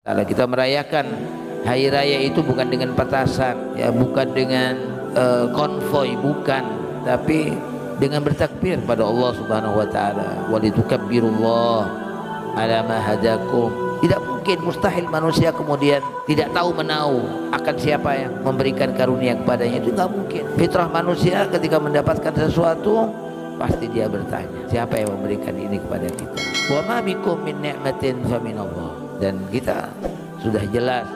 Kalau kita merayakan hari raya itu bukan dengan petasan, ya, bukan dengan konvoi, bukan, tapi dengan bertakbir pada Allah Subhanahu wa taala. Walitukabbirullah ala ma hadakum. Tidak mungkin, mustahil manusia kemudian tidak tahu menahu akan siapa yang memberikan karunia kepadanya. Itu nggak mungkin. Fitrah manusia ketika mendapatkan sesuatu pasti dia bertanya, siapa yang memberikan ini kepada kita? Wa ma bikum min ni'matin fa minallah. Dan kita sudah jelas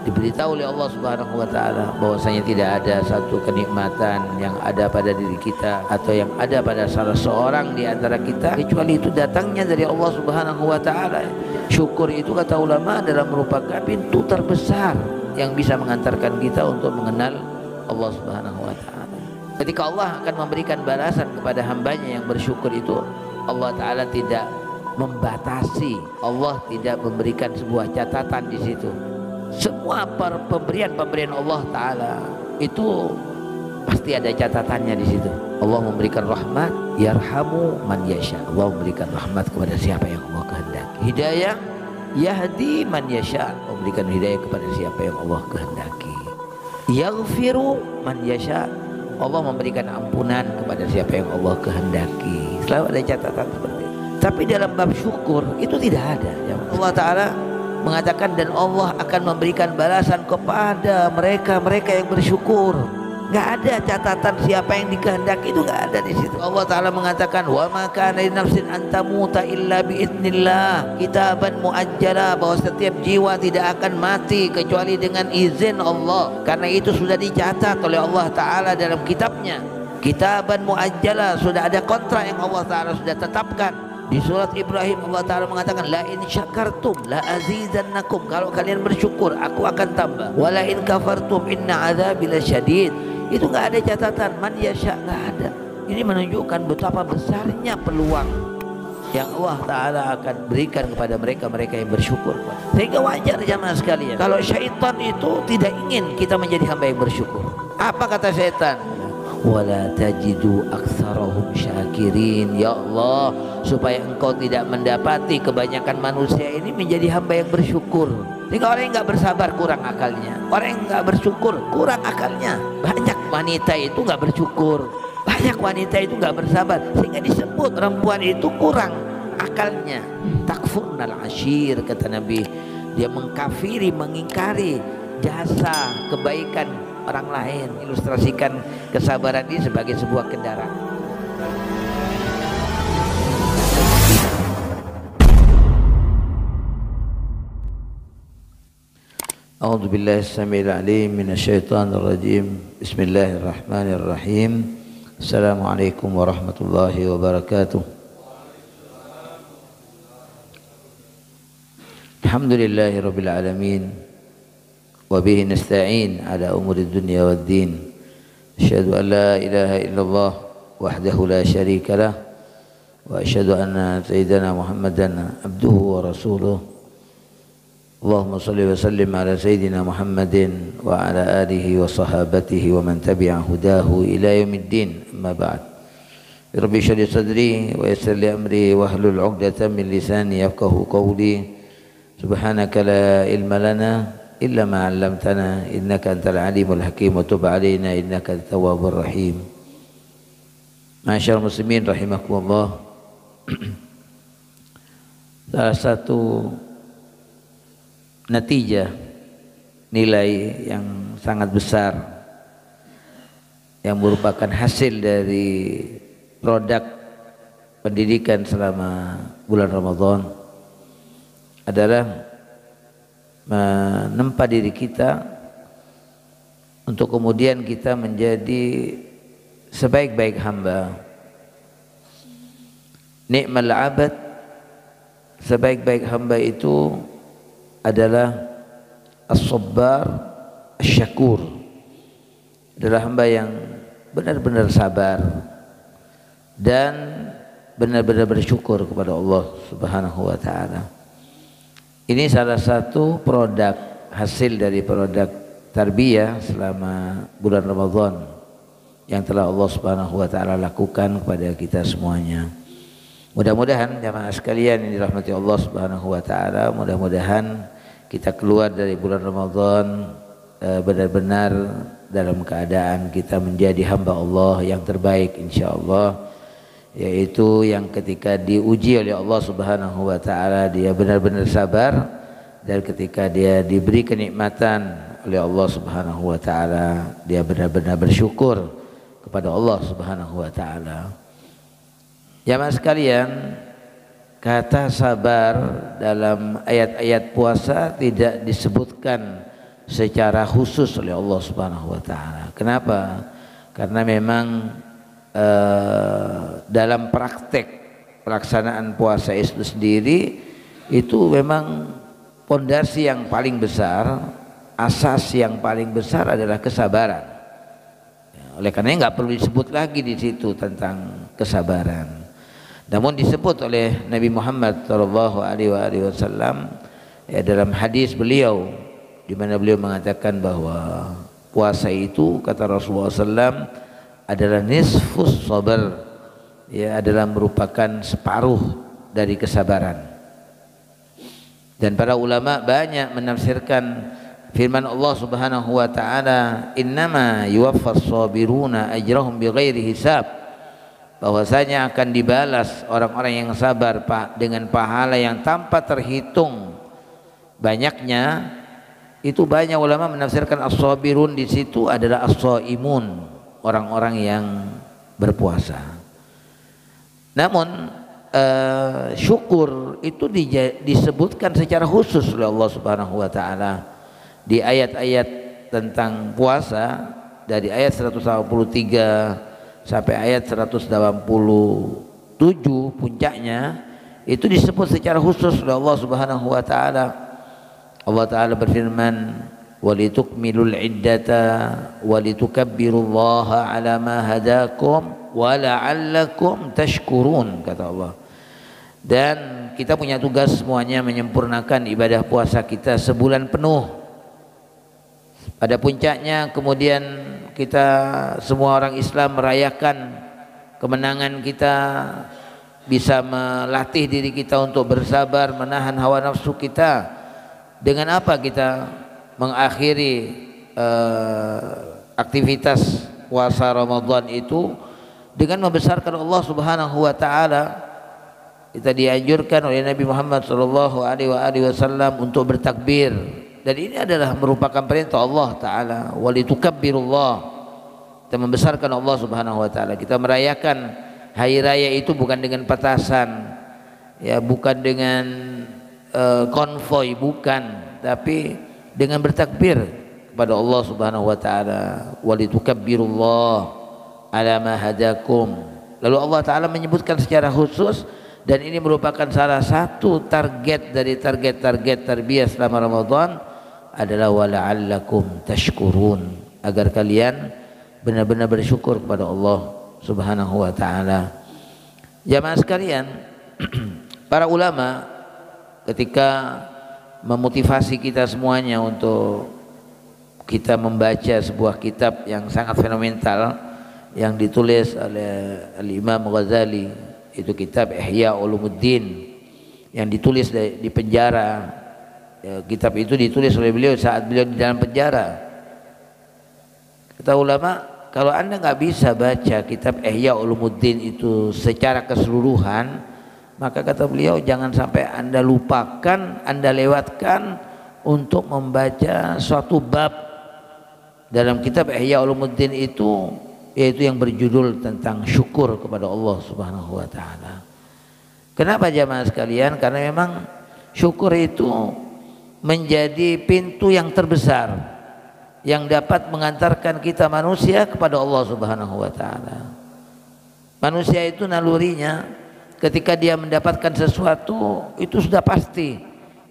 diberitahu oleh Allah Subhanahu wa taala bahwasanya tidak ada satu kenikmatan yang ada pada diri kita atau yang ada pada salah seorang di antara kita kecuali itu datangnya dari Allah Subhanahu wa taala. Syukur itu kata ulama adalah merupakan pintu terbesar yang bisa mengantarkan kita untuk mengenal Allah Subhanahu wa taala. Ketika Allah akan memberikan balasan kepada hambanya yang bersyukur itu, Allah taala tidak membatasi, Allah tidak memberikan sebuah catatan di situ. Semua pemberian Allah taala itu pasti ada catatannya di situ. Allah memberikan rahmat, yarhamu man yasha. Allah memberikan rahmat kepada siapa yang Allah kehendaki. Hidayah, yahdi man yasha. Allah memberikan hidayah kepada siapa yang Allah kehendaki. Yaghfiru man yasha. Allah memberikan ampunan kepada siapa yang Allah kehendaki. Selalu ada catatan seperti itu. Tapi dalam bab syukur itu tidak ada. Allah Ta'ala mengatakan dan Allah akan memberikan balasan kepada mereka yang bersyukur. Nggak ada catatan siapa yang dikehendaki, itu nggak ada di situ. Allah Ta'ala mengatakan wa ma kana li nafsin an tamuta illa biidznillah kitaban muajjala, bahwa setiap jiwa tidak akan mati kecuali dengan izin Allah. Karena itu sudah dicatat oleh Allah Ta'ala dalam kitabnya. Kitaban muajjala, sudah ada kontrak yang Allah Ta'ala sudah tetapkan. Di surat Ibrahim Allah Ta'ala mengatakan la in syakartum la azidannakum, kalau kalian bersyukur aku akan tambah, wa la in kafartum inna adzabi lasyadid. Itu nggak ada catatan man yasha, nggak ada. Ini menunjukkan betapa besarnya peluang yang Allah Ta'ala akan berikan kepada mereka yang bersyukur. Sehingga wajar jamaah sekalian kalau syaitan itu tidak ingin kita menjadi hamba yang bersyukur. Apa kata syaitan? Wala tajidu aktsarahum syakirin. Ya Allah, supaya engkau tidak mendapati kebanyakan manusia ini menjadi hamba yang bersyukur. Jika orang yang nggak bersabar kurang akalnya, orang yang nggak bersyukur kurang akalnya. Banyak wanita itu nggak bersyukur, banyak wanita itu nggak bersabar, sehingga disebut perempuan itu kurang akalnya. Takfurnal ashir, kata Nabi, dia mengkafiri, mengingkari jasa kebaikan orang lain. Ilustrasikan kesabaran ini sebagai sebuah kendaraan. A'udzu billahi samil alim minasyaitonir rajim. Bismillahirrahmanirrahim. Assalamualaikum warahmatullahi wabarakatuh. Alhamdulillahirabbil alamin. وبه نستعين على أمور الدنيا والدين. أشهد أن لا إله إلا الله وحده لا شريك له وأشهد أن سيدنا محمدا عبده ورسوله. اللهم صل وسلم على سيدنا محمد وعلى آله وصحابته ومن تبع هداه إلى يوم الدين. أما بعد، رب اشرح لي صدري ويسر لي أمري واحلل عقدة من لساني يفقهوا قولي. سبحانك لا علم لنا إلا ما علمتنا إنك أنت العليم الحكيم وتب علينا إنك التواب الرحيم. Masyaallah muslimin rahimakumullah. Salah satu natijah, nilai yang sangat besar yang merupakan hasil dari produk pendidikan selama bulan Ramadan adalah menempa diri kita untuk kemudian kita menjadi sebaik-baik hamba. Ni'mal abad, sebaik-baik hamba itu adalah as-sabbar asy-syakur, adalah hamba yang benar-benar sabar dan benar-benar bersyukur kepada Allah Subhanahu wa ta'ala. Ini salah satu produk, hasil dari produk tarbiyah selama bulan Ramadan yang telah Allah Subhanahu wa taala lakukan kepada kita semuanya. Mudah-mudahan jamaah sekalian yang dirahmati Allah Subhanahu wa taala, mudah-mudahan kita keluar dari bulan Ramadan benar-benar dalam keadaan kita menjadi hamba Allah yang terbaik insyaallah, yaitu yang ketika diuji oleh Allah Subhanahu wa taala dia benar-benar sabar, dan ketika dia diberi kenikmatan oleh Allah Subhanahu wa taala dia benar-benar bersyukur kepada Allah Subhanahu wa taala. Jamaah sekalian, kata sabar dalam ayat-ayat puasa tidak disebutkan secara khusus oleh Allah Subhanahu wa taala. Kenapa? Karena memang dalam praktek pelaksanaan puasa itu sendiri itu memang pondasi yang paling besar, asas yang paling besar adalah kesabaran. Oleh karena nggak perlu disebut lagi di situ tentang kesabaran. Namun disebut oleh Nabi Muhammad SAW ya, dalam hadis beliau di mana beliau mengatakan bahwa puasa itu kata Rasulullah SAW adalah nisfus sabar, ya, adalah merupakan separuh dari kesabaran. Dan para ulama banyak menafsirkan firman Allah Subhanahu wa taala, innama yuwaffas sabiruna ajrahum bighairi hisab, bahwasanya akan dibalas orang-orang yang sabar dengan pahala yang tanpa terhitung banyaknya. Itu banyak ulama menafsirkan as-sabirun di situ adalah as-shaimun, orang-orang yang berpuasa. Namun syukur itu disebutkan secara khusus oleh Allah Subhanahu wa taala di ayat-ayat tentang puasa, dari ayat 183 sampai ayat 187 puncaknya itu disebut secara khusus oleh Allah Subhanahu wa taala. Allah taala berfirman, walitukmilul iddata walitukabbirullaha ala ma hadakum wa la'allakum tashkurun, kata Allah. Dan kita punya tugas semuanya menyempurnakan ibadah puasa kita sebulan penuh. Pada puncaknya kemudian kita semua orang Islam merayakan kemenangan kita, bisa melatih diri kita untuk bersabar, menahan hawa nafsu kita. Dengan apa kita mengakhiri aktivitas puasa Ramadan itu? Dengan membesarkan Allah Subhanahu wa taala. Kita dianjurkan oleh Nabi Muhammad SAW untuk bertakbir. Dan ini adalah merupakan perintah Allah Ta'ala, walitukabbirullah, kita membesarkan Allah Subhanahu wa taala. Kita merayakan hari raya itu bukan dengan petasan, ya, bukan dengan konvoi, bukan, tapi dengan bertakbir kepada Allah Subhanahu wa taala, walitukabbirullah ala ma hadakum. Lalu Allah taala menyebutkan secara khusus, dan ini merupakan salah satu target dari target-target tarbiyah selama Ramadan adalah wala'allakum tashkurun, agar kalian benar-benar bersyukur kepada Allah Subhanahu wa taala. Jamaah sekalian, para ulama ketika memotivasi kita semuanya untuk kita membaca sebuah kitab yang sangat fenomenal yang ditulis oleh Al-Imam Ghazali, itu kitab Ihya Ulumuddin, yang ditulis di penjara. Ya, kitab itu ditulis oleh beliau saat beliau di dalam penjara. Kata ulama, kalau anda nggak bisa baca kitab Ihya Ulumuddin itu secara keseluruhan, maka kata beliau jangan sampai anda lupakan, anda lewatkan untuk membaca suatu bab dalam kitab Ihya Ulumuddin itu, yaitu yang berjudul tentang syukur kepada Allah Subhanahu wa taala. Kenapa jamaah sekalian? Karena memang syukur itu menjadi pintu yang terbesar yang dapat mengantarkan kita manusia kepada Allah Subhanahu wa taala. Manusia itu nalurinya ketika dia mendapatkan sesuatu itu sudah pasti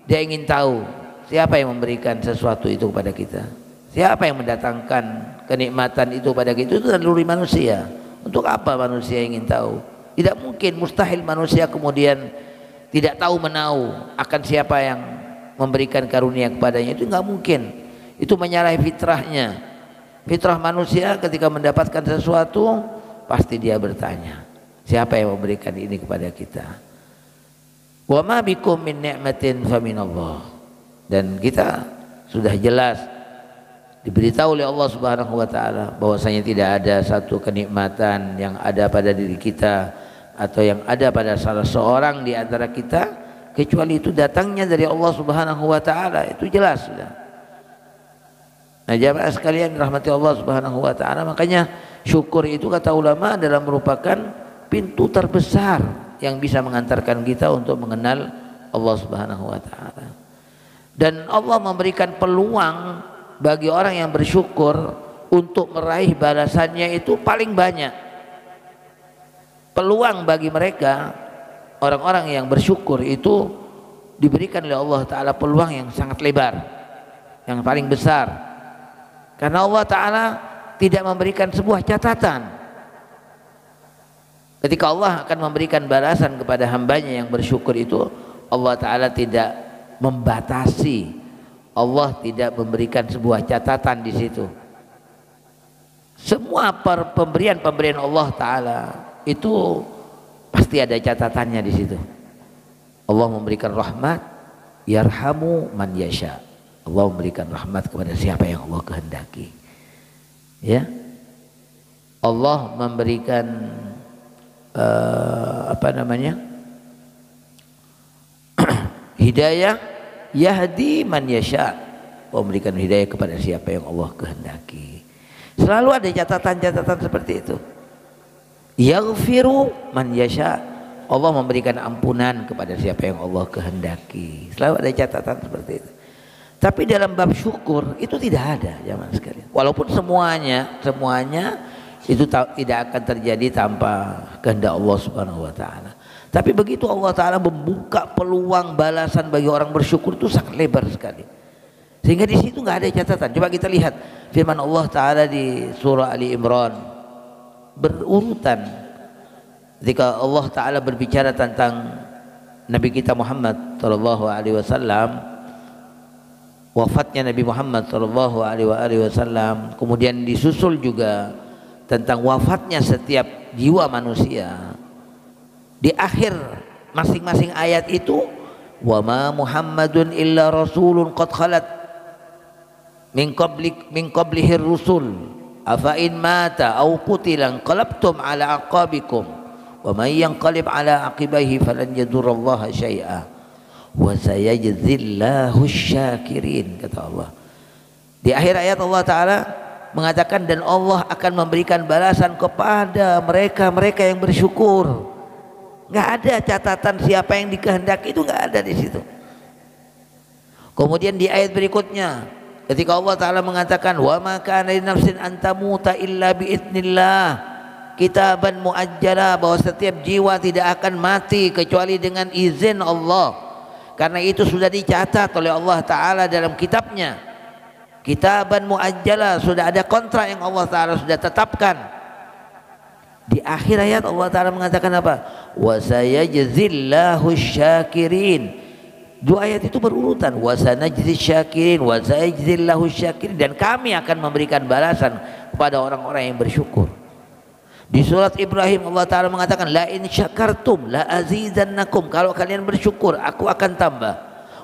dia ingin tahu siapa yang memberikan sesuatu itu kepada kita, siapa yang mendatangkan kenikmatan itu pada kita. Itu naluri manusia. Untuk apa manusia ingin tahu? Tidak mungkin, mustahil manusia kemudian tidak tahu menau akan siapa yang memberikan karunia kepadanya. Itu nggak mungkin. Itu menyalahi fitrahnya. Fitrah manusia ketika mendapatkan sesuatu pasti dia bertanya, siapa yang memberikan ini kepada kita? Wa ma bikum min ni'matin faminallah. Dan kita sudah jelas diberitahu oleh Allah Subhanahu wa taala bahwasanya tidak ada satu kenikmatan yang ada pada diri kita atau yang ada pada salah seorang di antara kita kecuali itu datangnya dari Allah Subhanahu wa taala. Itu jelas sudah. Nah, jamaah sekalian dirahmati Allah Subhanahu wa taala, makanya syukur itu kata ulama adalah merupakan pintu terbesar yang bisa mengantarkan kita untuk mengenal Allah Subhanahu wa taala. Dan Allah memberikan peluang bagi orang yang bersyukur untuk meraih balasannya itu paling banyak. Peluang bagi mereka orang-orang yang bersyukur itu diberikan oleh Allah Ta'ala peluang yang sangat lebar, yang paling besar, karena Allah Ta'ala tidak memberikan sebuah catatan. Ketika Allah akan memberikan balasan kepada hambanya yang bersyukur itu, Allah Ta'ala tidak membatasi, Allah tidak memberikan sebuah catatan di situ. Semua pemberian Allah Ta'ala itu pasti ada catatannya di situ. Allah memberikan rahmat, yarhamu man yasha. Allah memberikan rahmat kepada siapa yang Allah kehendaki. Ya, Allah memberikan hidayah, yahdi man yasha. Allah memberikan hidayah kepada siapa yang Allah kehendaki. Selalu ada catatan-catatan seperti itu. Yaghfiru man yasha. Allah memberikan ampunan kepada siapa yang Allah kehendaki. Selalu ada catatan seperti itu. Tapi dalam bab syukur itu tidak ada, jamaah sekalian. Walaupun semuanya itu tidak akan terjadi tanpa kehendak Allah Subhanahu wa taala. Tapi begitu Allah Ta'ala membuka peluang balasan bagi orang bersyukur itu sangat lebar sekali, sehingga di situ nggak ada catatan. Coba kita lihat firman Allah Ta'ala di surah Ali Imran berurutan. Ketika Allah Ta'ala berbicara tentang Nabi kita Muhammad sallallahu alaihi wasallam, wafatnya Nabi Muhammad sallallahu alaihi wasallam, kemudian disusul juga tentang wafatnya setiap jiwa manusia. Di akhir masing-masing ayat itu, wa ma Muhammadun illa rasulun qad khalat min qablihi rusul afa in mata aw qutila qalabtum ala aqabikum wa may yanqalib ala aqibaihi falan yadurrallaha syai'a wa sayajzillahu syakirin, kata Allah. Di akhir ayat Allah Ta'ala mengatakan, dan Allah akan memberikan balasan kepada mereka yang bersyukur. Nggak ada catatan siapa yang dikehendaki, itu nggak ada di situ. Kemudian di ayat berikutnya ketika Allah Ta'ala mengatakan, wa ma kana linafsin an tamuta illa biidznillah kitaban muajjala, bahwa setiap jiwa tidak akan mati kecuali dengan izin Allah, karena itu sudah dicatat oleh Allah Ta'ala dalam kitabnya. Kitaban muajjala, sudah ada kontrak yang Allah Ta'ala sudah tetapkan. Di akhir ayat Allah Ta'ala mengatakan apa? Wa sayajzillahu syakirin. Dua ayat itu berurutan, wa sanajzi syakirin wa sayajzillahu syakirin, dan kami akan memberikan balasan kepada orang-orang yang bersyukur. Di surat Ibrahim Allah Ta'ala mengatakan, la in syakartum la azidannakum, kalau kalian bersyukur aku akan tambah.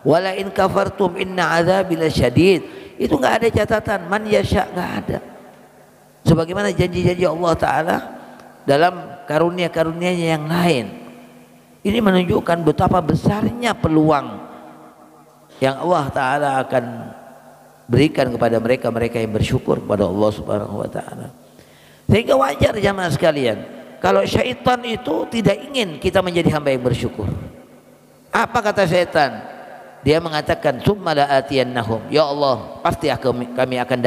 Wa la in kafartum inna azabi lasyadid. Itu nggak ada catatan man yasha, nggak ada. Sebagaimana janji-janji Allah Ta'ala dalam karunia-karunia-Nya yang lain. Ini menunjukkan betapa besarnya peluang yang Allah Ta'ala akan berikan kepada mereka yang bersyukur kepada Allah Subhanahu wa Ta'ala. Sehingga wajar jamaah sekalian kalau syaitan itu tidak ingin kita menjadi hamba yang bersyukur. Apa kata syaitan? Dia mengatakan, summa la'atiyannahum, ya Allah pasti kami akan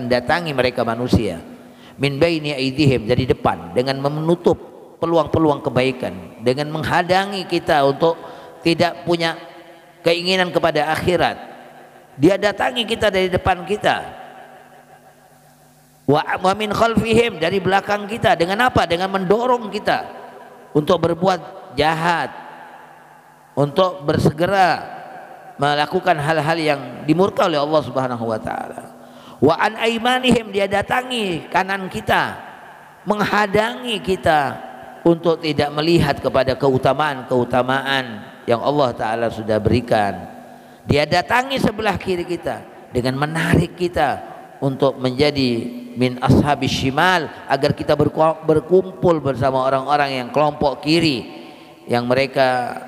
datangi mereka manusia, min baini aidihim, dari depan, dengan menutup peluang-peluang kebaikan, dengan menghadangi kita untuk tidak punya keinginan kepada akhirat. Dia datangi kita dari depan kita. Wa min khalfihim, dari belakang kita. Dengan apa? Dengan mendorong kita untuk berbuat jahat, untuk bersegera melakukan hal-hal yang dimurka oleh Allah Subhanahu wa taala. Wa an aimanihim, dia datangi kanan kita, menghadangi kita untuk tidak melihat kepada keutamaan-keutamaan yang Allah taala sudah berikan. Dia datangi sebelah kiri kita dengan menarik kita untuk menjadi min ashabis shimal, agar kita berkumpul bersama orang-orang yang kelompok kiri, yang mereka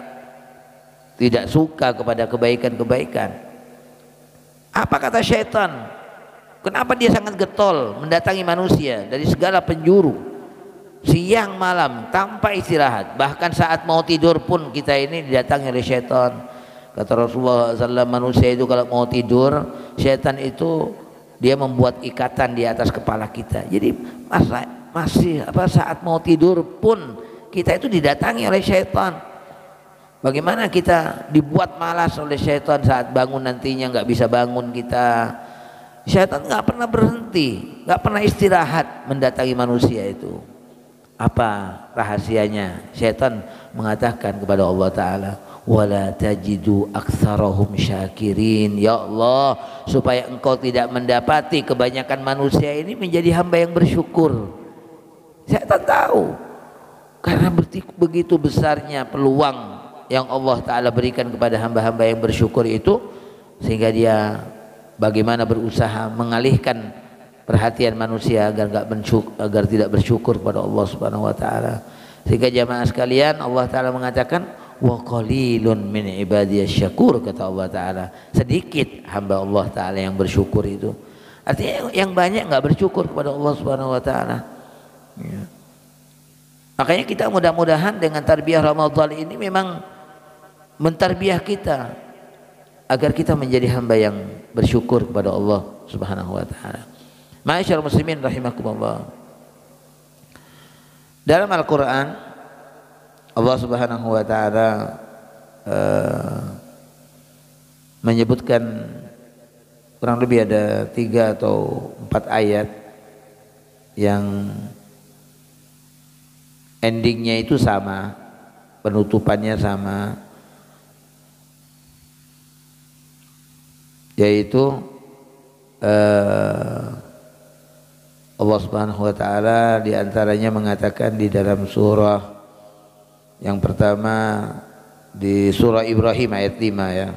tidak suka kepada kebaikan-kebaikan. Apa kata syaitan? Kenapa dia sangat getol mendatangi manusia dari segala penjuru, siang malam tanpa istirahat, bahkan saat mau tidur pun kita ini didatangi oleh syaitan. Kata Rasulullah SAW, manusia itu kalau mau tidur, syaitan itu dia membuat ikatan di atas kepala kita. Jadi saat mau tidur pun kita itu didatangi oleh syaitan. Bagaimana kita dibuat malas oleh syaitan saat bangun nantinya nggak bisa bangun kita. Syaitan nggak pernah berhenti, nggak pernah istirahat mendatangi manusia itu. Apa rahasianya? Syaitan mengatakan kepada Allah Ta'ala, wala tajidu aktsarahum syakirin. Ya Allah, supaya engkau tidak mendapati kebanyakan manusia ini menjadi hamba yang bersyukur. Syaitan tahu, karena begitu besarnya peluang yang Allah Ta'ala berikan kepada hamba-hamba yang bersyukur itu, sehingga dia bagaimana berusaha mengalihkan perhatian manusia agar tidak bersyukur kepada Allah Subhanahu wa taala. Sehingga jamaah sekalian, Allah Ta'ala mengatakan wa qalilun min ibadiyasy syakur, kata Allah Ta'ala, sedikit hamba Allah Ta'ala yang bersyukur itu. Artinya yang banyak nggak bersyukur kepada Allah Subhanahu wa taala. Ya. Makanya kita mudah-mudahan dengan tarbiyah Ramadan ini memang mentarbiyah kita agar kita menjadi hamba yang bersyukur kepada Allah Subhanahu wa taala. Ma'asyiral muslimin rahimakumullah. Dalam Al-Qur'an Allah Subhanahu wa taala menyebutkan kurang lebih ada 3 atau 4 ayat yang endingnya itu sama, penutupannya sama, yaitu Allah Subhanahu wa taala diantaranya mengatakan di dalam surah yang pertama, di surah Ibrahim ayat 5 ya.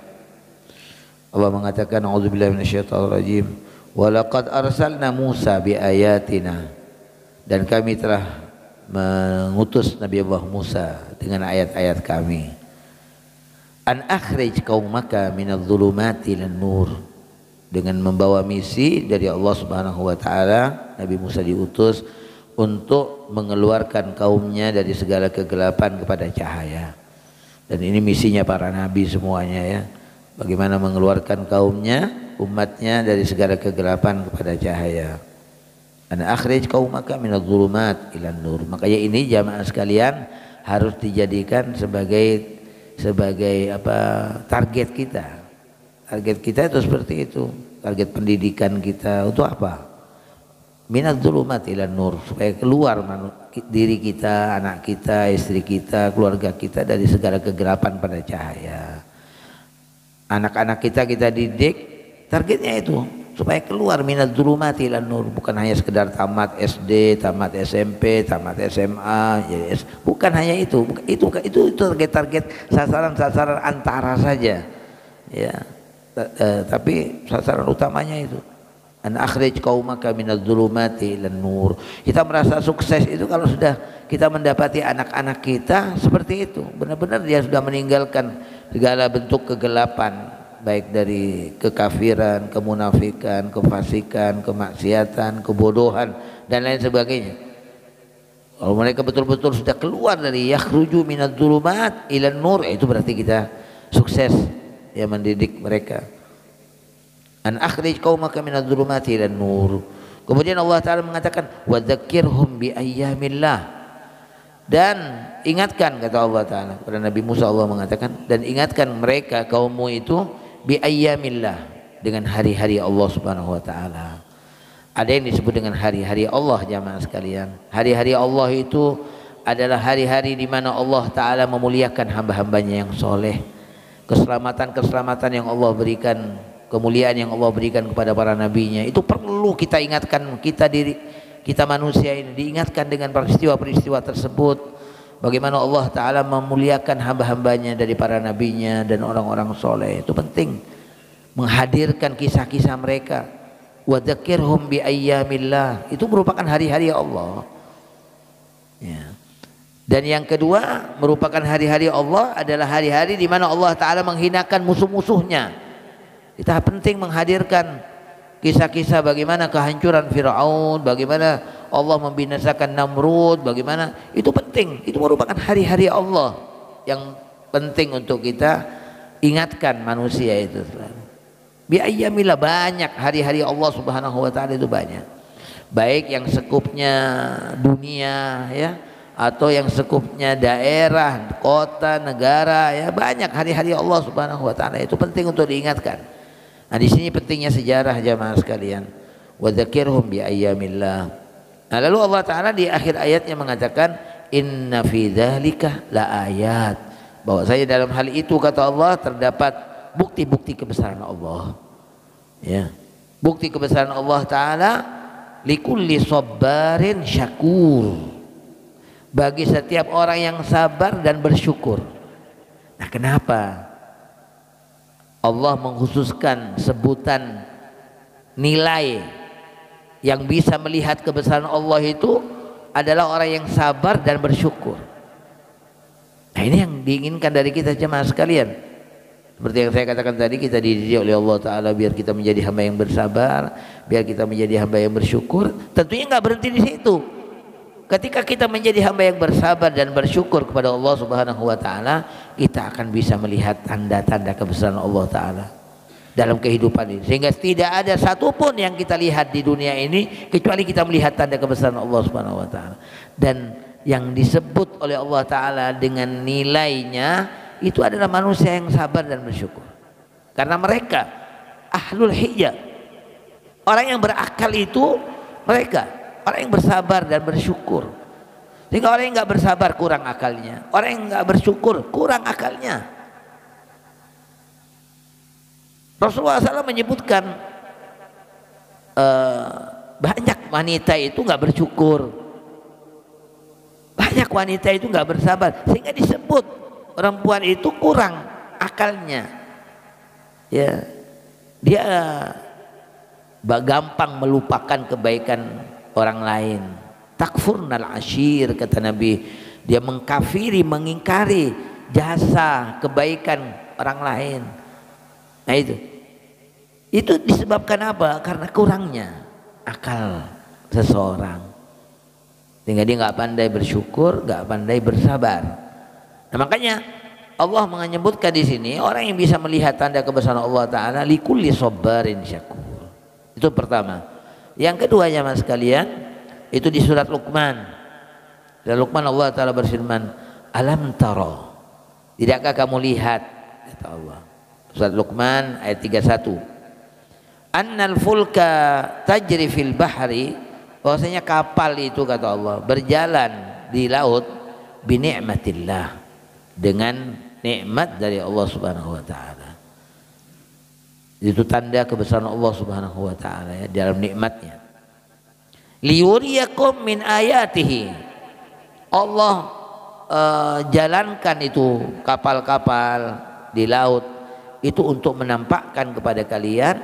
Allah mengatakan a'udzubillahi minasyaitonirrajim, wa laqad arsalna Musa biayatina, dan kami telah mengutus Nabi Allah Musa dengan ayat-ayat kami. An akhrij qaumaka minadh-dhulumati ilan-nur, dengan membawa misi dari Allah Subhanahu wa taala. Nabi Musa diutus untuk mengeluarkan kaumnya dari segala kegelapan kepada cahaya. Dan ini misinya para nabi semuanya ya. Bagaimana mengeluarkan kaumnya, umatnya dari segala kegelapan kepada cahaya. An akhrij qaumaka minadh-dhulumat ilan-nur. Makanya ini jamaah sekalian harus dijadikan sebagai target kita. Target kita itu seperti itu. Target pendidikan kita untuk apa? Minadh-dhulumat ilan-nur, supaya keluar diri kita, anak kita, istri kita, keluarga kita dari segala kegelapan pada cahaya. Anak-anak kita didik, targetnya itu supaya keluar minadh-dhulumat ilan-nur, bukan hanya sekedar tamat SD, tamat SMP, tamat SMA, bukan hanya itu. Itu target-target, sasaran-sasaran antara saja. Ya. Tapi sasaran utamanya itu. An akhrij qaumaka minadh-dhulumati ilan-nur. Kita merasa sukses itu kalau sudah kita mendapati anak-anak kita seperti itu. Benar-benar dia sudah meninggalkan segala bentuk kegelapan, baik dari kekafiran, kemunafikan, kefasikan, kemaksiatan, kebodohan dan lain sebagainya. Kalau mereka betul-betul sudah keluar dari yakhruju minadh-dhulumat ilan-nur, itu berarti kita sukses ya mendidik mereka. An akhrij qaumaka minadh-dhulumati ilan-nur. Kemudian Allah Ta'ala mengatakan wa dzakkirhum bi ayyamillah, dan ingatkan, kata Allah Ta'ala kepada Nabi Musa, Allah mengatakan, dan ingatkan mereka kaummu itu bi ayyamillah, dengan hari-hari Allah Subhanahu wa taala. Ada yang disebut dengan hari-hari Allah jamaah sekalian. Hari-hari Allah itu adalah hari-hari di mana Allah Ta'ala memuliakan hamba-hambanya yang soleh. keselamatan-keselamatan yang Allah berikan, kemuliaan yang Allah berikan kepada para nabinya, itu perlu kita ingatkan, kita manusia ini diingatkan dengan peristiwa-peristiwa tersebut, bagaimana Allah Ta'ala memuliakan hamba-hambanya dari para nabinya dan orang-orang soleh. Itu penting menghadirkan kisah-kisah mereka. Wa dzakirhum bi ayyamillah, itu merupakan hari-hari Allah ya. Dan yang kedua, merupakan hari-hari Allah adalah hari-hari di mana Allah Ta'ala menghinakan musuh-musuhnya. Kita penting menghadirkan kisah-kisah bagaimana kehancuran Fir'aun, bagaimana Allah membinasakan Namrud, bagaimana, itu penting. Itu merupakan hari-hari Allah yang penting untuk kita ingatkan manusia itu. Bi ayyamillah, banyak hari-hari Allah Subhanahu wa Ta'ala, itu banyak. Baik yang sekupnya dunia ya, atau yang sekupnya daerah, kota, negara ya, banyak hari-hari Allah Subhanahu wa Ta'ala, itu penting untuk diingatkan. Nah, di sini pentingnya sejarah jamaah sekalian. Wa dzakirhum bi ayyamillah. Nah, lalu Allah Ta'ala di akhir ayatnya mengatakan inna fi dzalika la ayat, bahwasanya dalam hal itu kata Allah terdapat bukti-bukti kebesaran Allah ya. Bukti kebesaran Allah Ta'ala likulli sabarin syakur, bagi setiap orang yang sabar dan bersyukur. Nah, kenapa Allah mengkhususkan sebutan nilai yang bisa melihat kebesaran Allah itu adalah orang yang sabar dan bersyukur? Nah, ini yang diinginkan dari kita jemaah sekalian. Seperti yang saya katakan tadi, kita dididik oleh Allah Ta'ala biar kita menjadi hamba yang bersabar, biar kita menjadi hamba yang bersyukur. Tentunya nggak berhenti di situ. Ketika kita menjadi hamba yang bersabar dan bersyukur kepada Allah Subhanahu wa Ta'ala, kita akan bisa melihat tanda-tanda kebesaran Allah Ta'ala dalam kehidupan ini, sehingga tidak ada satupun yang kita lihat di dunia ini kecuali kita melihat tanda kebesaran Allah Subhanahu wa Ta'ala. Dan yang disebut oleh Allah Ta'ala dengan nilainya itu adalah manusia yang sabar dan bersyukur, karena mereka ahlul hijjah, orang yang berakal itu mereka orang yang bersabar dan bersyukur. Jika orang yang nggak bersabar kurang akalnya, orang yang nggak bersyukur kurang akalnya. Rasulullah SAW menyebutkan banyak wanita itu nggak bersyukur, banyak wanita itu nggak bersabar, sehingga disebut perempuan itu kurang akalnya ya. Dia gampang melupakan kebaikan orang lain. Takfurnal ashir, kata Nabi, dia mengkafiri, mengingkari jasa kebaikan orang lain. Nah, itu disebabkan apa? Karena kurangnya akal seseorang, sehingga dia nggak pandai bersyukur, nggak pandai bersabar. Nah, makanya Allah menyebutkan di sini orang yang bisa melihat tanda kebesaran Allah Ta'ala likulli sabarin syakur. Itu pertama. Yang kedua ya mas sekalian, itu di surat Luqman. Dan Luqman Allah Ta'ala berfirman, alam taro, tidakkah kamu lihat, kata Allah. Surat Luqman ayat 31. Annal fulka tajri fil bahri, bahwasanya kapal itu kata Allah berjalan di laut bi ni'matillah, dengan nikmat dari Allah Subhanahu wa Ta'ala. Itu tanda kebesaran Allah Subhanahu wa Ta'ala ya, dalam nikmatnya. Liyuriyakum min ayatihi, Allah jalankan itu kapal-kapal di laut itu untuk menampakkan kepada kalian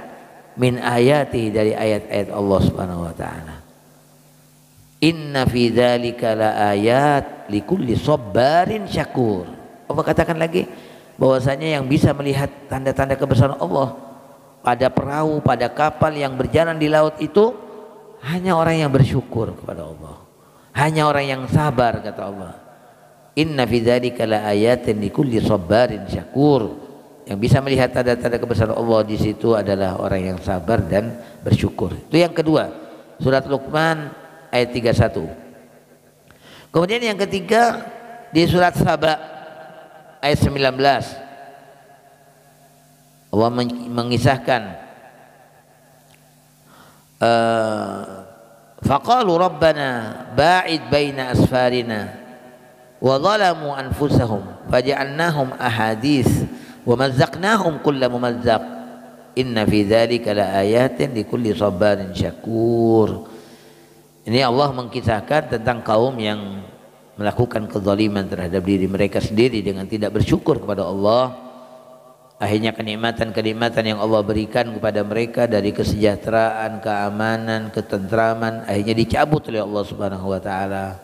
min ayatihi, dari ayat-ayat Allah Subhanahu wa Ta'ala. Inna fi dzalika la ayat likulli sabarin syakur. Allah katakan lagi bahwasanya yang bisa melihat tanda-tanda kebesaran Allah pada perahu, pada kapal yang berjalan di laut itu hanya orang yang bersyukur kepada Allah, hanya orang yang sabar, kata Allah. Inna fi dzalika la ayatin likulli sabarin syakur. Yang bisa melihat tanda-tanda kebesaran Allah di situ adalah orang yang sabar dan bersyukur. Itu yang kedua, surat Luqman ayat 31. Kemudian yang ketiga di surat Saba ayat 19, Allah mengisahkan faqalu rabbana ba'id baina asfarina wa zalamu anfusahum faja'alnahum ahadits Wa mazzaqnahum kulla mumazzaq. Inna fi dzalika laayatin likulli sabarin syakur. Ini Allah mengkisahkan tentang kaum yang melakukan kezaliman terhadap diri mereka sendiri dengan tidak bersyukur kepada Allah. Akhirnya kenikmatan-kenikmatan yang Allah berikan kepada mereka dari kesejahteraan, keamanan, ketentraman akhirnya dicabut oleh Allah Subhanahu wa taala.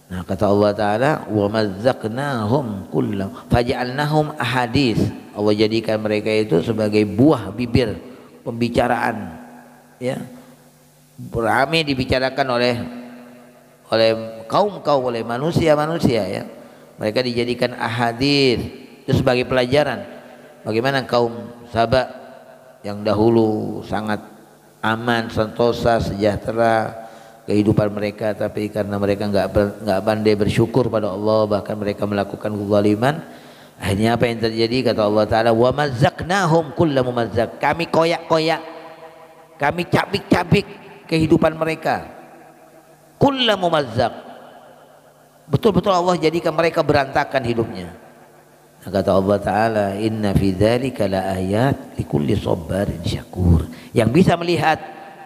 Nah, kata Allah taala, "Wa mazzaqnahum kullam faj'alnahum ahadits." Allah jadikan mereka itu sebagai buah bibir pembicaraan, ya. Ramai dibicarakan oleh kaum-kaum, oleh manusia-manusia, ya. Mereka dijadikan ahadits itu sebagai pelajaran. Bagaimana kaum Saba yang dahulu sangat aman, sentosa, sejahtera kehidupan mereka, tapi karena mereka nggak pandai bersyukur pada Allah, bahkan mereka melakukan kezaliman, akhirnya apa yang terjadi? Kata Allah Taala, wa mazzaqnahum kulla mumazzaq. Kami koyak-koyak, kami cabik-cabik kehidupan mereka. Kulla mumazzaq. Betul-betul Allah jadikan mereka berantakan hidupnya. Kata Allah Ta'ala, inna fi dzalika laayat likulli sabarin syakur. Yang bisa melihat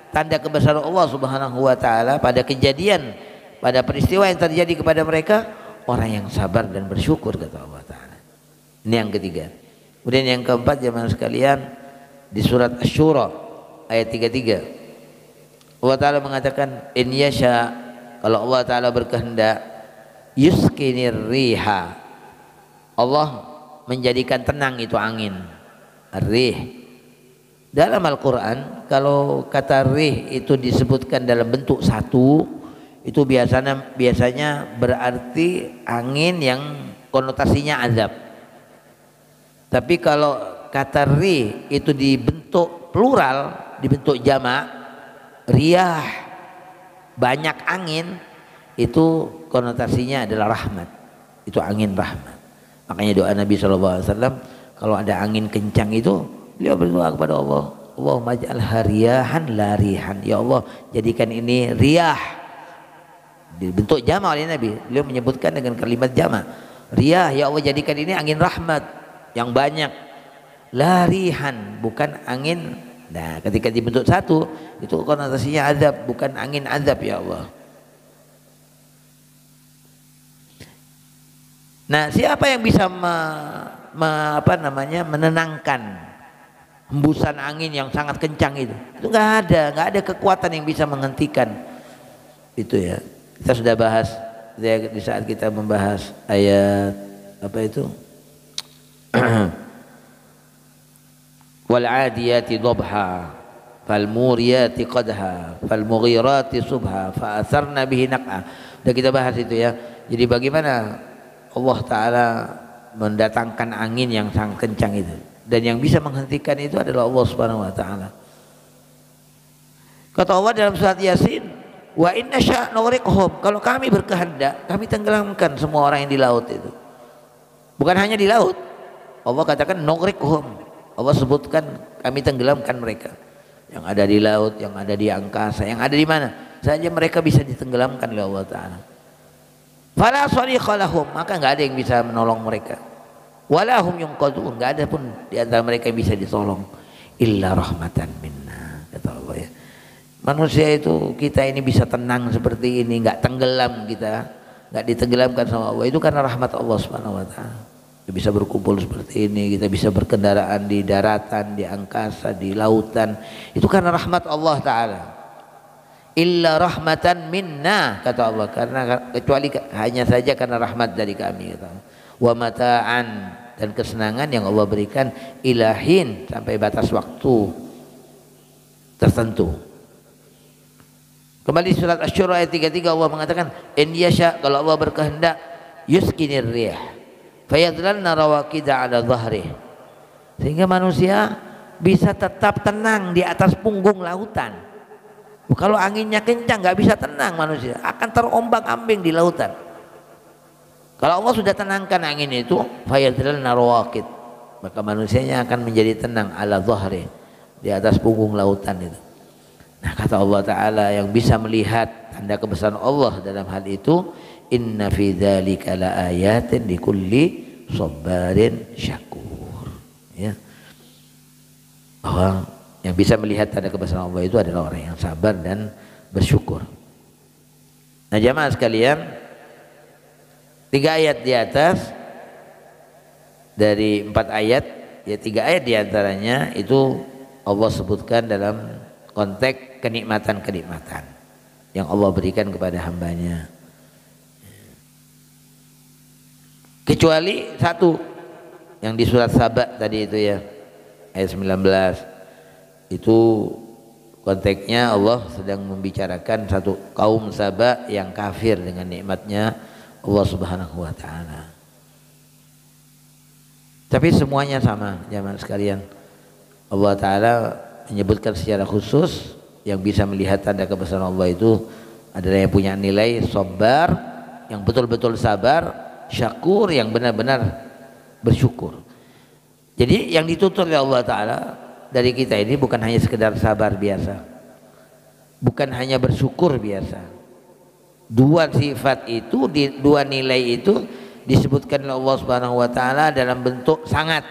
tanda kebesaran Allah Subhanahu wa taala pada kejadian, pada peristiwa yang terjadi kepada mereka, orang yang sabar dan bersyukur, kata Allah Ta'ala. Ini yang ketiga. Kemudian yang keempat, jemaah sekalian, di surat Asy-Syura ayat 33 Allah Ta'ala mengatakan, in yasha, kalau Allah Ta'ala berkehendak, yuskinir riha, Allah menjadikan tenang itu angin, rih. Dalam Al-Quran kalau kata rih itu disebutkan dalam bentuk satu, itu biasanya berarti angin yang konotasinya azab. Tapi kalau kata rih itu dibentuk plural, dibentuk jamak, riyah, banyak angin, itu konotasinya adalah rahmat. Itu angin rahmat. Makanya doa Nabi SAW, kalau ada angin kencang itu beliau berdoa kepada Allah, Allahumma ij'alha riyahan la rihan. Ya Allah, jadikan ini riyah, dibentuk jamak oleh Nabi. Beliau menyebutkan dengan kalimat jamak, riyah, ya Allah jadikan ini angin rahmat yang banyak, la rihan, bukan angin. Nah, ketika dibentuk satu itu konotasinya azab, bukan angin azab, ya Allah. Nah, siapa yang bisa menenangkan hembusan angin yang sangat kencang itu? Itu nggak ada kekuatan yang bisa menghentikan itu, ya. Kita sudah bahas di saat kita membahas ayat apa itu? Wal 'adiyati dhabha fal muriyati qadha fal mughirati subha fa atharna bihi naq'a. Sudah kita bahas itu, ya. Jadi bagaimana Allah Ta'ala mendatangkan angin yang sangat kencang itu, dan yang bisa menghentikan itu adalah Allah Subhanahu wa Ta'ala. Kata Allah dalam surat Yasin, wa inna sya' nughriqhum, kalau kami berkehendak kami tenggelamkan semua orang yang di laut itu. Bukan hanya di laut, Allah katakan nughriqhum, Allah sebutkan kami tenggelamkan mereka. Yang ada di laut, yang ada di angkasa, yang ada di mana saja mereka bisa ditenggelamkan oleh Allah Ta'ala. Fala sarikha lahum, maka enggak ada yang bisa menolong mereka. Wala hum yunqadun, enggak ada pun di antara mereka yang bisa ditolong. Illa rahmatan minna, kata Allah, ya. Manusia itu, kita ini bisa tenang seperti ini, enggak tenggelam kita, enggak ditenggelamkan sama Allah, itu karena rahmat Allah Subhanahu wa taala. Kita bisa berkumpul seperti ini, kita bisa berkendaraan di daratan, di angkasa, di lautan, itu karena rahmat Allah Ta'ala. Illa rahmatan minna, kata Allah, karena kecuali hanya saja karena rahmat dari kami, kata Allah. Wa mata'an, dan kesenangan yang Allah berikan ilahin, sampai batas waktu tertentu. Kembali surat Asy-Syura ayat 33 Allah mengatakan, in yasha, kalau Allah berkehendak, yuskinir rih fayadlalna rawaqida ala dhahrih, sehingga manusia bisa tetap tenang di atas punggung lautan. Kalau anginnya kencang nggak bisa tenang, manusia akan terombang-ambing di lautan. Kalau Allah sudah tenangkan angin itu, fayadlalna rawaqid, maka manusianya akan menjadi tenang ala dhahri, di atas punggung lautan itu. Nah, kata Allah Ta'ala, yang bisa melihat tanda kebesaran Allah dalam hal itu, inna fi dzalika laayatin likulli sabarin syakur. ya. Bahwa yang bisa melihat tanda kebesaran Allah itu adalah orang yang sabar dan bersyukur. Nah jamaah sekalian, 3 ayat di atas dari 4 ayat, ya 3 ayat diantaranya itu Allah sebutkan dalam konteks kenikmatan-kenikmatan yang Allah berikan kepada hambanya. Kecuali satu yang di surat Saba tadi itu ya, ayat 19, itu konteksnya Allah sedang membicarakan satu kaum Saba yang kafir dengan nikmatnya Allah Subhanahu wa taala. Tapi semuanya sama jamaah sekalian. Allah taala menyebutkan secara khusus yang bisa melihat tanda kebesaran Allah itu adalah yang punya nilai sabar, yang betul-betul sabar, syakur, yang benar-benar bersyukur. Jadi yang dituntut oleh Allah taala dari kita ini bukan hanya sekedar sabar biasa, bukan hanya bersyukur biasa. 2 sifat itu, 2 nilai itu disebutkan oleh Allah Subhanahu wa taala dalam bentuk sangat,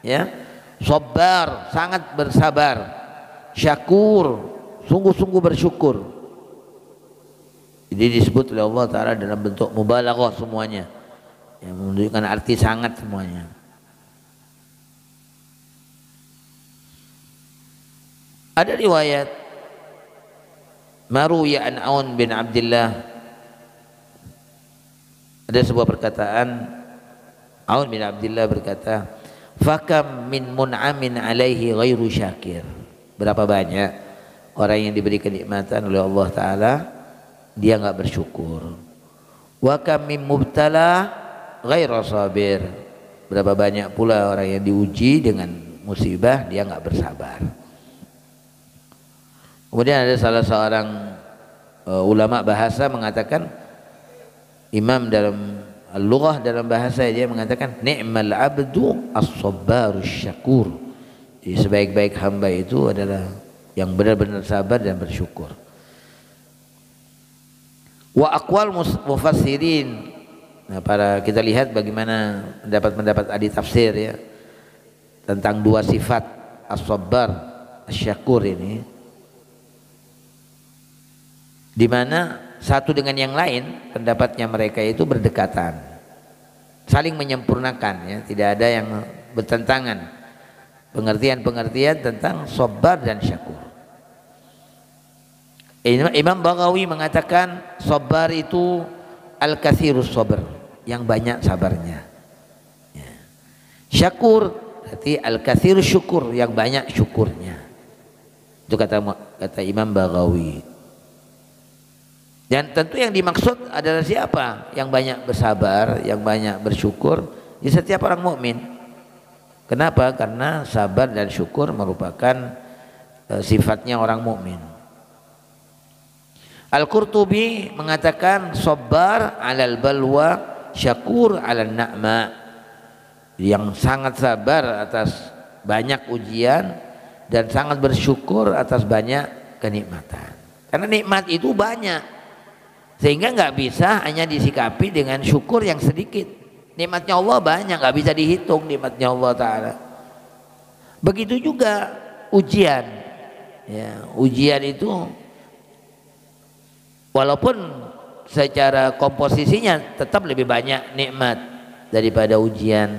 ya. Sabar, sangat bersabar. Syakur, sungguh-sungguh bersyukur. Jadi disebut oleh Allah taala dalam bentuk mubalaghah semuanya, yang menunjukkan arti sangat semuanya. Ada riwayat Maruya an Aun bin Abdullah, ada sebuah perkataan Aun bin Abdullah berkata, fakam min mun'amin alaihi ghairu syakir. Berapa banyak orang yang diberi kenikmatan oleh Allah taala dia enggak bersyukur. Wa kam min mubtala ghairu sabir. Berapa banyak pula orang yang diuji dengan musibah dia enggak bersabar. Kemudian ada salah seorang ulama bahasa mengatakan, imam dalam al-lughah, dalam bahasa dia mengatakan ni'mal abdu as-sabbarus syakur. Jadi sebaik-baik hamba itu adalah yang benar-benar sabar dan bersyukur. Wa aqwal mufassirin. Nah, para kita lihat bagaimana pendapat-pendapat ahli tafsir ya tentang 2 sifat as-sabbar, asy-syakur ini, di mana satu dengan yang lain pendapatnya mereka itu berdekatan, saling menyempurnakan ya, tidak ada yang bertentangan pengertian-pengertian tentang sabar dan syakur. Imam Baghawi mengatakan sabar itu al-katsirus sabr, yang banyak sabarnya ya. Syakur berarti al-katsirus syukur, yang banyak syukurnya. Itu kata Imam Baghawi. Dan tentu yang dimaksud adalah siapa? Yang banyak bersabar, yang banyak bersyukur, ya setiap orang mukmin. Kenapa? Karena sabar dan syukur merupakan sifatnya orang mukmin. Al-Qurtubi mengatakan sabar 'alal balwa, syakur 'alan na'ma. Yang sangat sabar atas banyak ujian dan sangat bersyukur atas banyak kenikmatan. Karena nikmat itu banyak, sehingga nggak bisa hanya disikapi dengan syukur yang sedikit. Nikmatnya Allah banyak, nggak bisa dihitung nikmatnya Allah taala. Begitu juga ujian ya, ujian itu walaupun secara komposisinya tetap lebih banyak nikmat daripada ujian,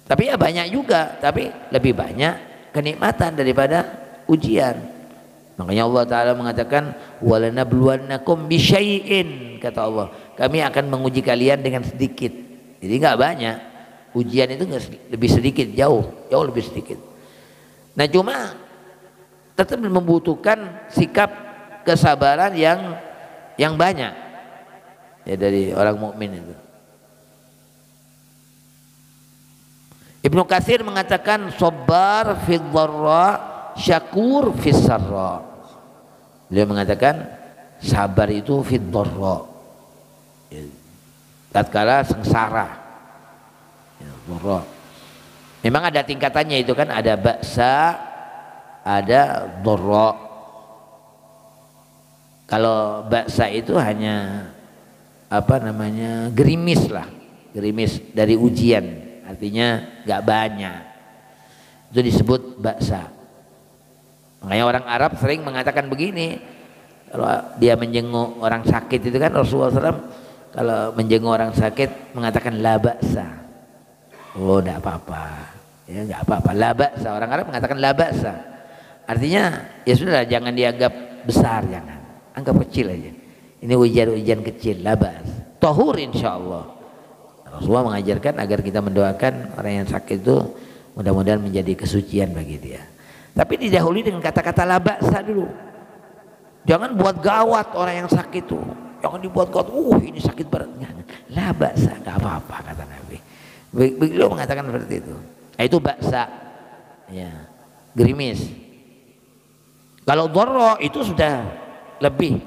tapi ya banyak juga, tapi lebih banyak kenikmatan daripada ujian. Makanya Allah taala mengatakan walanabluwannakum bisyai'in, kata Allah, kami akan menguji kalian dengan sedikit. Jadi enggak banyak. Ujian itu lebih sedikit, jauh lebih sedikit. Nah, cuma tetap membutuhkan sikap kesabaran yang banyak ya dari orang mukmin itu. Ibnu Katsir mengatakan sabar fid dharra, syakur fis sarra. Beliau mengatakan sabar itu fid dharra, tatkala sengsara ya, dharra. Memang ada tingkatannya itu kan, ada ba'sa, ada dharra. Kalau ba'sa itu hanya gerimis lah, gerimis dari ujian artinya nggak banyak. Itu disebut baksa. Makanya orang Arab sering mengatakan begini, kalau dia menjenguk orang sakit itu kan Rasulullah SAW kalau menjenguk orang sakit mengatakan la baksa. Oh, enggak apa-apa. Ya, enggak apa-apa. La baksa. Orang Arab mengatakan la baksa. Artinya ya sudah, jangan dianggap besar, jangan. Anggap kecil aja. Ini ujian-ujian kecil, la baks. Tahur insyaallah. Rasulullah mengajarkan agar kita mendoakan orang yang sakit itu mudah-mudahan menjadi kesucian bagi dia. Tapi didahului dengan kata-kata la baksa dulu. Jangan buat gawat orang yang sakit itu. Jangan dibuat gawat. Ini sakit berat. La baksa, enggak apa-apa kata Nabi. Beliau mengatakan seperti itu. Nah, itu baksa. Ya. Gerimis. Kalau dharra itu sudah lebih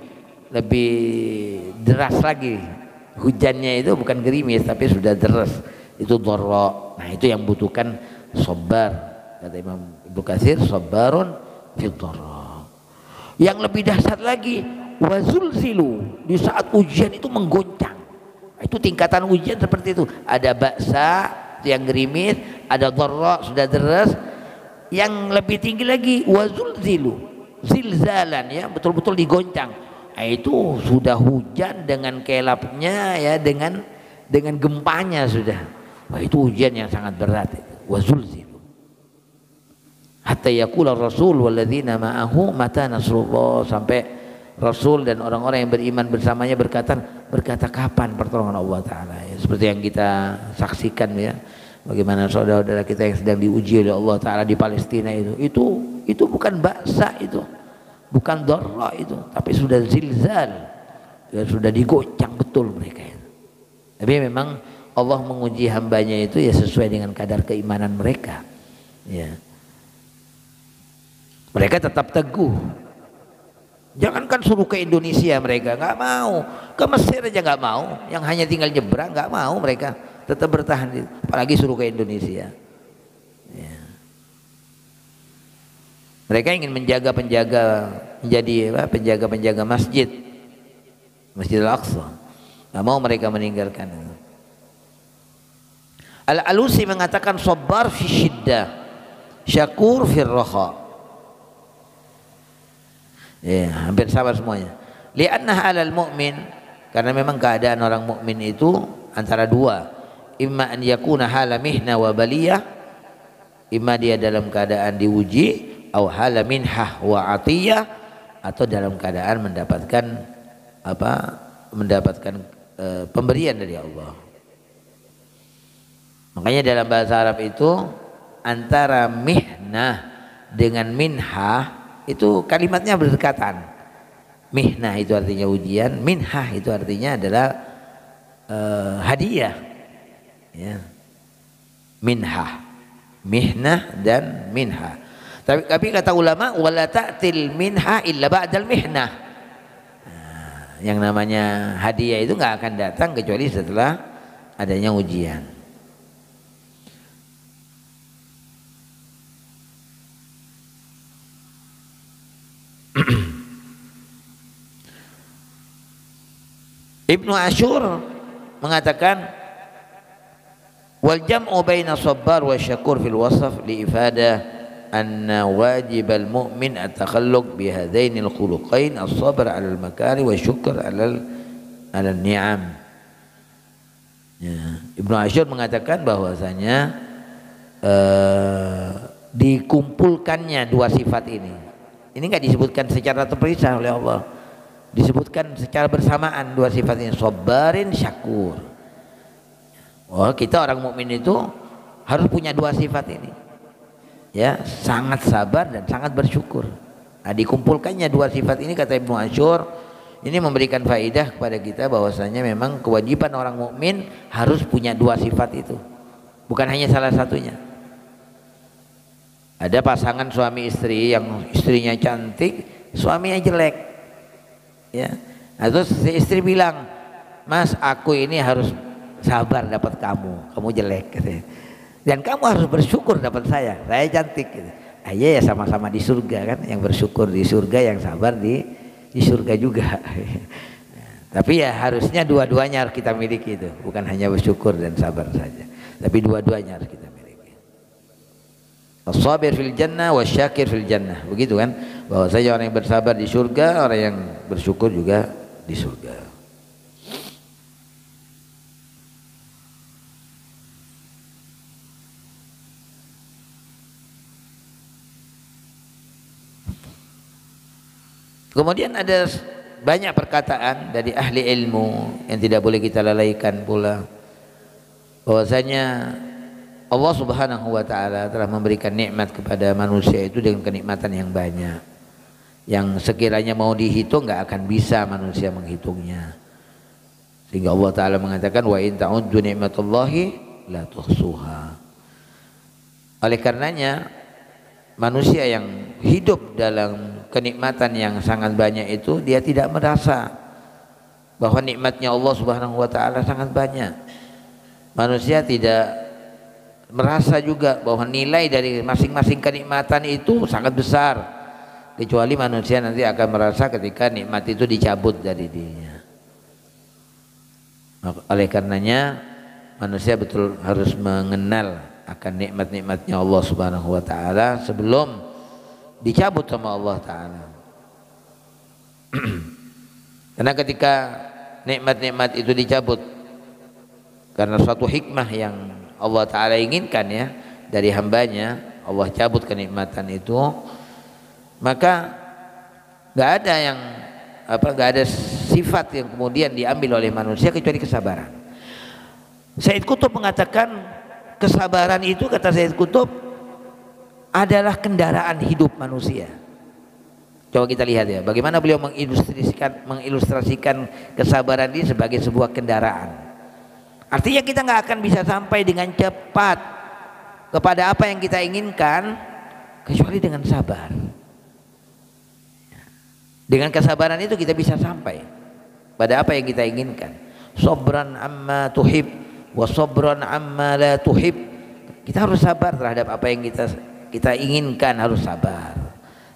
deras lagi. Hujannya itu bukan gerimis tapi sudah deras. Itu dharra. Nah, itu yang butuhkan sabar. Kata Imam Ibnu Katsir, sabarun fid dharra. Yang lebih dahsyat lagi, wazulzilu, di saat ujian itu menggoncang. Itu tingkatan ujian seperti itu. Ada baksa yang gerimis, ada dharra sudah deras. Yang lebih tinggi lagi wazulzilu, zilzalan, ya, betul-betul digoncang. Nah, itu sudah hujan dengan kelapnya, ya, dengan gempanya sudah. Wah, itu ujian yang sangat berat. Wazulzilu. Hatta yaqula Rasul walladzina ma'ahu mata nasrullah, sampai Rasul dan orang-orang yang beriman bersamanya berkata kapan pertolongan Allah Ta'ala, ya, seperti yang kita saksikan, ya, bagaimana saudara-saudara kita yang sedang diuji oleh Allah Ta'ala di Palestina itu bukan baksa, itu bukan dharra itu, tapi sudah zilzal, ya, sudah digoncang betul mereka itu. Tapi memang Allah menguji hambanya itu ya sesuai dengan kadar keimanan mereka, ya. Mereka tetap teguh. Jangankan suruh ke Indonesia, mereka nggak mau. Ke Mesir aja nggak mau. Yang hanya tinggal nyebrang nggak mau, mereka tetap bertahan. Apalagi suruh ke Indonesia. Ya. Mereka ingin menjadi penjaga masjid Al-Aqsa. Nggak mau mereka meninggalkan. Al-Alusi mengatakan sabar fi syiddah, syakur fi raha. Ya, hampir sama semuanya. Li'anna halal mu'min, karena memang keadaan orang mukmin itu antara dua. Imma an yakuna hala mihna wa baliyah, imma dia dalam keadaan diuji, au hala minhah wa atiyah, atau dalam keadaan mendapatkan pemberian dari Allah. Makanya dalam bahasa Arab itu antara mihnah dengan minhah itu kalimatnya berdekatan. Mihnah itu artinya ujian, minhah itu artinya adalah hadiah, ya. Minhah, mihnah dan minhah. Tapi kata ulama, wala ta'til minhah illa ba'dal mihnah. Nah, yang namanya hadiah itu nggak akan datang kecuali setelah adanya ujian. Ibnu Ashur mengatakan wal jam'u baina sabbar wa syakur fil wasf li ifadah anna wajib al mu'min at-takhalluq bi hadaini al khuluqain as-sabr 'ala al makari wa syukr 'ala al ni'am. Ya. Ibnu Ashur mengatakan bahwasanya dikumpulkannya dua sifat ini. Ini enggak disebutkan secara terpisah oleh Allah. Disebutkan secara bersamaan dua sifat ini, sabarin syakur. Oh, kita orang mukmin itu harus punya dua sifat ini, ya, sangat sabar dan sangat bersyukur. Nah, dikumpulkannya dua sifat ini kata Ibnu Ashur, ini memberikan faedah kepada kita bahwasanya memang kewajiban orang mukmin harus punya dua sifat itu, bukan hanya salah satunya. Ada pasangan suami istri yang istrinya cantik, suaminya jelek. Ya. Nah, terus si istri bilang, "Mas, aku ini harus sabar dapat kamu jelek," gitu. Dan kamu harus bersyukur dapat saya cantik, gitu. Ah, iya ya, sama-sama di surga kan, yang bersyukur di surga, yang sabar di surga juga. Tapi ya harusnya dua-duanya harus kita miliki itu, bukan hanya bersyukur dan sabar saja. Tapi dua-duanya harus kita miliki. As-sabir fil jannah wasyakir fil jannah. Begitu kan? Bahwasanya orang yang bersabar di surga, orang yang bersyukur juga di surga. Kemudian ada banyak perkataan dari ahli ilmu yang tidak boleh kita lalaikan pula, bahwasanya Allah Subhanahu wa taala telah memberikan nikmat kepada manusia itu dengan kenikmatan yang banyak, yang sekiranya mau dihitung nggak akan bisa manusia menghitungnya. Sehingga Allah taala mengatakan wa in ta'uddu ni'matallahi la tuhsuha. Oleh karenanya manusia yang hidup dalam kenikmatan yang sangat banyak itu, dia tidak merasa bahwa nikmatnya Allah Subhanahu wa taala sangat banyak. Manusia tidak merasa juga bahwa nilai dari masing-masing kenikmatan itu sangat besar, kecuali manusia nanti akan merasa ketika nikmat itu dicabut dari dirinya. Oleh karenanya manusia betul harus mengenal akan nikmat-nikmatnya Allah Subhanahu wa taala sebelum dicabut sama Allah taala. Karena ketika nikmat-nikmat itu dicabut karena suatu hikmah yang Allah taala inginkan ya dari hambanya, Allah cabut kenikmatan itu, maka nggak ada sifat yang kemudian diambil oleh manusia kecuali kesabaran. Said Qutb mengatakan kesabaran itu, kata Said Qutb, adalah kendaraan hidup manusia. Coba kita lihat ya, bagaimana beliau mengilustrasikan kesabaran ini sebagai sebuah kendaraan. Artinya kita nggak akan bisa sampai dengan cepat kepada apa yang kita inginkan kecuali dengan sabar. Dengan kesabaran itu kita bisa sampai pada apa yang kita inginkan. Sabran amma tuhib wa sabran amma la tuhib. Kita harus sabar terhadap apa yang kita inginkan, harus sabar.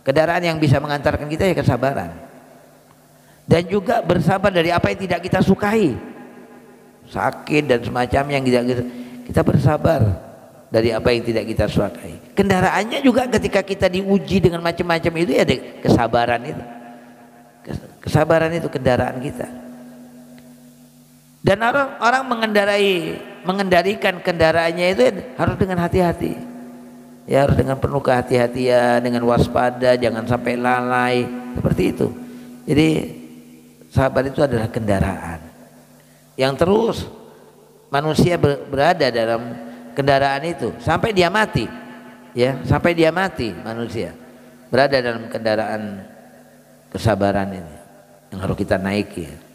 Kendaraan yang bisa mengantarkan kita ya kesabaran. Dan juga bersabar dari apa yang tidak kita sukai, sakit dan semacamnya yang kita bersabar dari apa yang tidak kita sukai. Kendaraannya juga ketika kita diuji dengan macam-macam itu ya ada kesabaran itu. Kesabaran itu kendaraan kita. Dan orang mengendalikan kendaraannya itu harus dengan hati-hati. Ya harus dengan penuh kehati-hatian, dengan waspada, jangan sampai lalai, seperti itu. Jadi sabar itu adalah kendaraan yang terus manusia berada dalam kendaraan itu sampai dia mati. Ya, sampai dia mati manusia berada dalam kendaraan kesabaran ini yang harus kita naiki.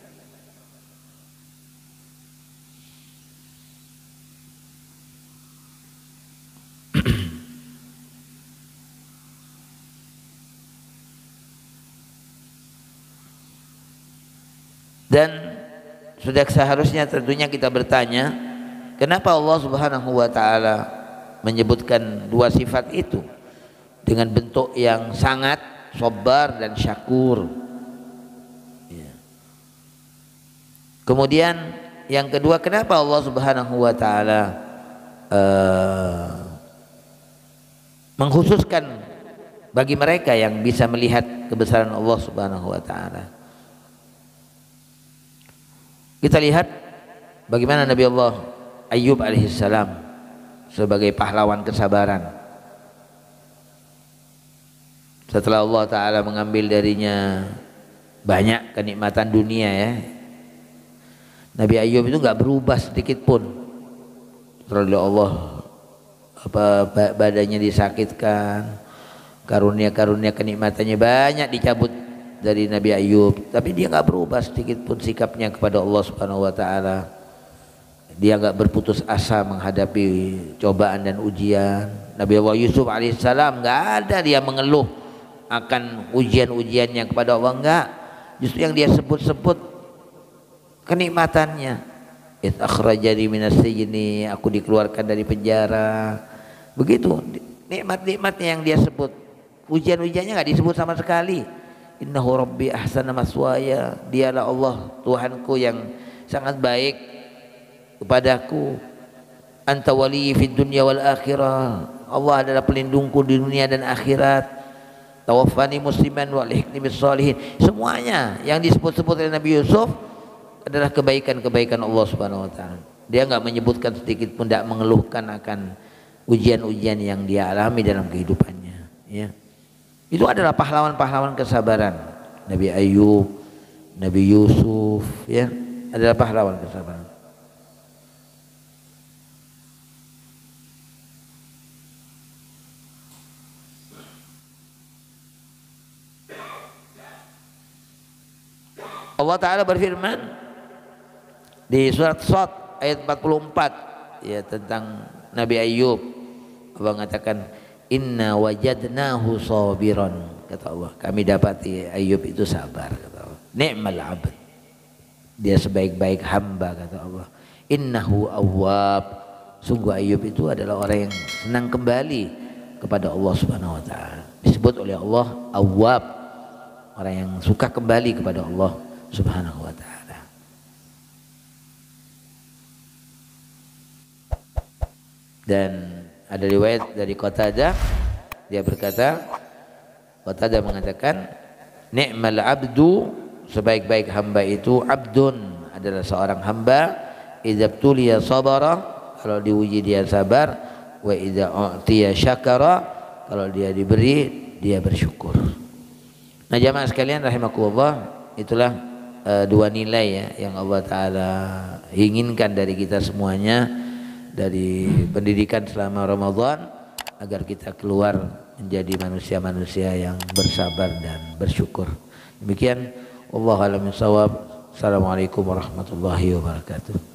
Dan sudah seharusnya tentunya kita bertanya, kenapa Allah Subhanahu wa taala menyebutkan dua sifat itu dengan bentuk yang sangat sabar dan syakur. Ya. Kemudian yang kedua, kenapa Allah Subhanahu wa taala mengkhususkan bagi mereka yang bisa melihat kebesaran Allah Subhanahu wa taala. Kita lihat bagaimana Nabi Allah Ayyub alaihissalam sebagai pahlawan kesabaran. Setelah Allah Ta'ala mengambil darinya banyak kenikmatan dunia ya, Nabi Ayyub itu nggak berubah sedikit pun. Setelah Allah badannya disakitkan, karunia-karunia kenikmatannya banyak dicabut dari Nabi Ayyub, tapi dia nggak berubah sedikit pun sikapnya kepada Allah Subhanahu wa taala. Dia nggak berputus asa menghadapi cobaan dan ujian. Nabi Allah Yusuf alaihissalam nggak ada dia mengeluh akan ujian-ujiannya kepada Allah, enggak. Justru yang dia sebut-sebut kenikmatannya. Id akhrajani minas sijni, aku dikeluarkan dari penjara. Begitu nikmat-nikmatnya yang dia sebut. Ujian-ujiannya nggak disebut sama sekali. Innahu rabbi ahsana maswaya, dialah Allah Tuhanku yang sangat baik kepadaku. anta waliyyi fid dunya wal akhirah. Allah adalah pelindungku di dunia dan akhirat. Tawaffani musliman wa alhiqni bis sholihin. Semuanya yang disebut-sebut oleh Nabi Yusuf adalah kebaikan-kebaikan Allah Subhanahu wa taala. Dia enggak menyebutkan sedikit pun, tidak mengeluhkan akan ujian-ujian yang dia alami dalam kehidupannya, ya. Itu adalah pahlawan-pahlawan kesabaran. Nabi Ayub, Nabi Yusuf, ya, adalah pahlawan kesabaran. Allah Ta'ala berfirman di surat Shad ayat 44, ya, tentang Nabi Ayub. Allah mengatakan inna wajadnahu sabiran, kata Allah, kami dapati Ayub itu sabar, kata Allah. Ni'mal abd, dia sebaik-baik hamba, kata Allah. Innahu awwab, sungguh Ayub itu adalah orang yang senang kembali kepada Allah Subhanahu wa taala. Disebut oleh Allah awwab, orang yang suka kembali kepada Allah Subhanahu wa taala. Dan ada riwayat dari Qatadah, dia berkata, Qatadah mengatakan ni'mal abdu, sebaik-baik hamba itu, abdun, adalah seorang hamba, idza tuliya sabara, kalau diuji dia sabar, wa idza u'tiya syakara, kalau dia diberi dia bersyukur. Nah jamaah sekalian rahimakumullah, itulah dua nilai, ya, yang Allah Ta'ala inginkan dari kita semuanya dari pendidikan selama Ramadan, agar kita keluar menjadi manusia-manusia yang bersabar dan bersyukur. Demikian, wallahu a'lam bishawab. Assalamualaikum warahmatullahi wabarakatuh.